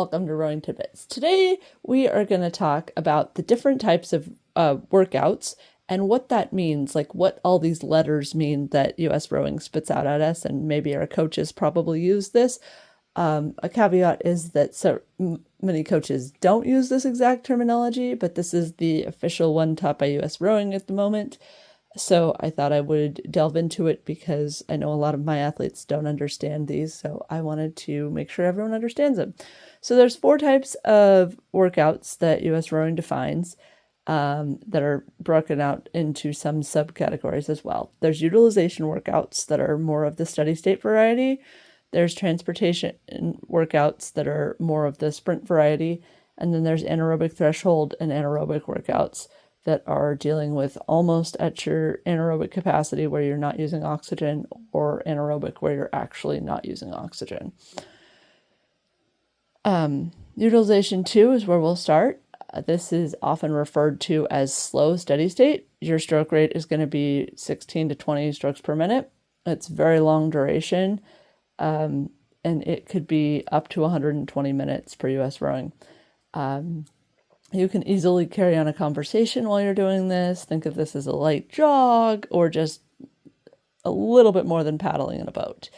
welcome to Rowing Tidbits. Today we are going to talk about the different types of workouts and what that means, like what all these letters mean that US Rowing spits out at us, and maybe our coaches probably use this. A caveat is that so many coaches don't use this exact terminology, but this is the official one taught by US Rowing at the moment. So I thought I would delve into it because I know a lot of my athletes don't understand these, so I wanted to make sure everyone understands them. So there's 4 types of workouts that US Rowing defines that are broken out into some subcategories as well. There's utilization workouts that are more of the steady state variety. There's transportation workouts that are more of the sprint variety. And then there's anaerobic threshold and anaerobic workouts that are dealing with almost at your anaerobic capacity where you're not using oxygen, or anaerobic where you're actually not using oxygen. Utilization 2 is where we'll start. This is often referred to as slow steady state. Your stroke rate is going to be 16 to 20 strokes per minute. It's very long duration, and it could be up to 120 minutes per US Rowing. You can easily carry on a conversation while you're doing this. Think of this as a light jog or just a little bit more than paddling in a boat.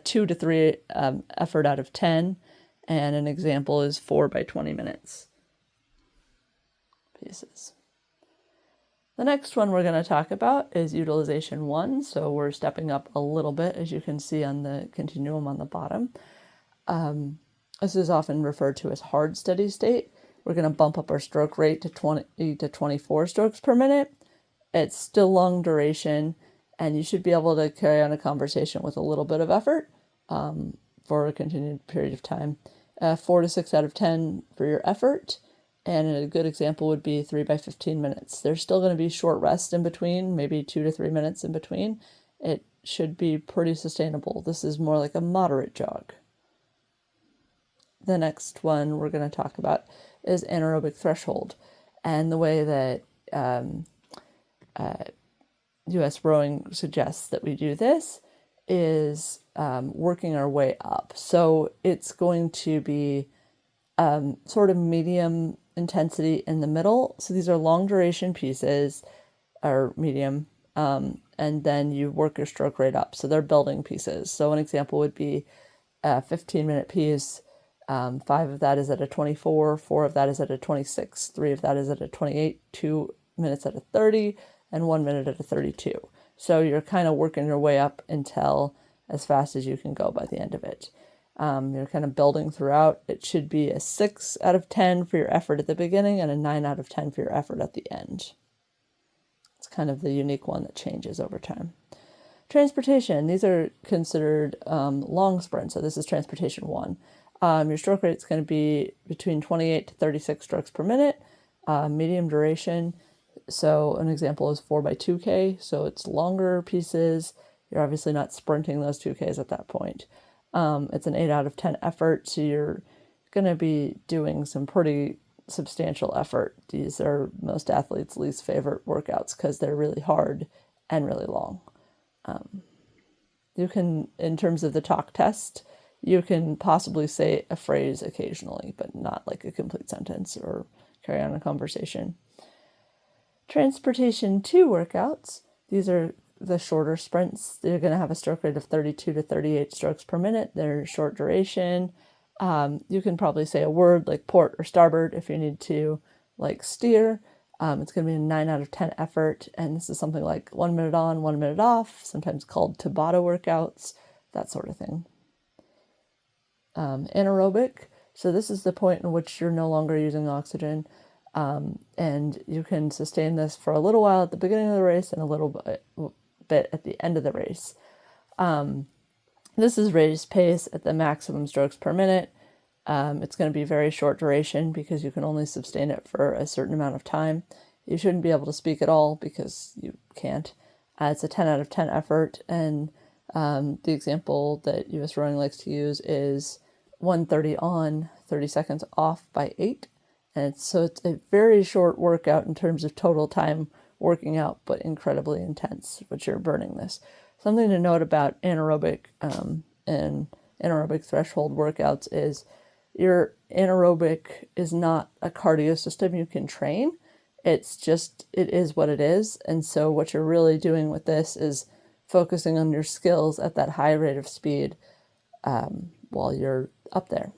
2 to 3 effort out of 10, and an example is 4 by 20 minutes pieces. The next one we're going to talk about is utilization 1. So we're stepping up a little bit, as you can see on the continuum on the bottom. This is often referred to as hard steady state. We're going to bump up our stroke rate to 20 to 24 strokes per minute. It's still long duration, and you should be able to carry on a conversation with a little bit of effort for a continued period of time. 4 to 6 out of 10 for your effort, and a good example would be 3 by 15 minutes. There's still going to be short rest in between, maybe 2 to 3 minutes in between. It should be pretty sustainable. This is more like a moderate jog. The next one we're going to talk about is anaerobic threshold. And the way that US Rowing suggests that we do this is working our way up. So it's going to be sort of medium intensity in the middle. So these are long duration pieces, or medium, and then you work your stroke rate up. So they're building pieces. So an example would be a 15-minute piece. 5 of that is at a 24, 4 of that is at a 26, 3 of that is at a 28, 2 minutes at a 30, and 1 minute at a 32. So you're kind of working your way up until as fast as you can go by the end of it. You're kind of building throughout. It should be a 6 out of 10 for your effort at the beginning and a 9 out of 10 for your effort at the end. It's kind of the unique one that changes over time. Transportation, these are considered long sprints. So this is transportation 1. Your stroke rate is going to be between 28 to 36 strokes per minute, medium duration. So an example is 4 by 2K. So it's longer pieces. You're obviously not sprinting those 2Ks at that point. It's an 8 out of 10 effort. So you're going to be doing some pretty substantial effort. These are most athletes' least favorite workouts because they're really hard and really long. You can, in terms of the talk test, you can possibly say a phrase occasionally, but not like a complete sentence or carry on a conversation. Transportation 2 workouts. These are the shorter sprints. They're going to have a stroke rate of 32 to 38 strokes per minute. They're short duration. You can probably say a word like port or starboard if you need to, like steer. It's going to be a 9 out of 10 effort. And this is something like 1 minute on, 1 minute off, sometimes called Tabata workouts, that sort of thing. Anaerobic. So this is the point in which you're no longer using oxygen, and you can sustain this for a little while at the beginning of the race and a little bit at the end of the race. This is raised pace at the maximum strokes per minute. It's going to be very short duration because you can only sustain it for a certain amount of time. You shouldn't be able to speak at all because you can't. It's a 10 out of 10 effort, and the example that US Rowing likes to use is 1:30 on, 30 seconds off by 8. And so it's a very short workout in terms of total time working out, but incredibly intense, but you're burning this. Something to note about anaerobic and anaerobic threshold workouts is you're anaerobic is not a cardio system you can train. It's just, it is what it is. And so what you're really doing with this is focusing on your skills at that high rate of speed while you're up there.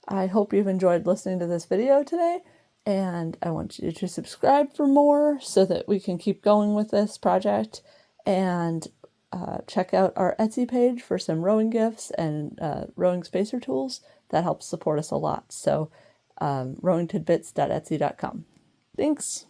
I hope you've enjoyed listening to this video today, and I want you to subscribe for more so that we can keep going with this project, and check out our Etsy page for some rowing gifts and rowing spacer tools. That helps support us a lot. So rowingtidbits.etsy.com. Thanks.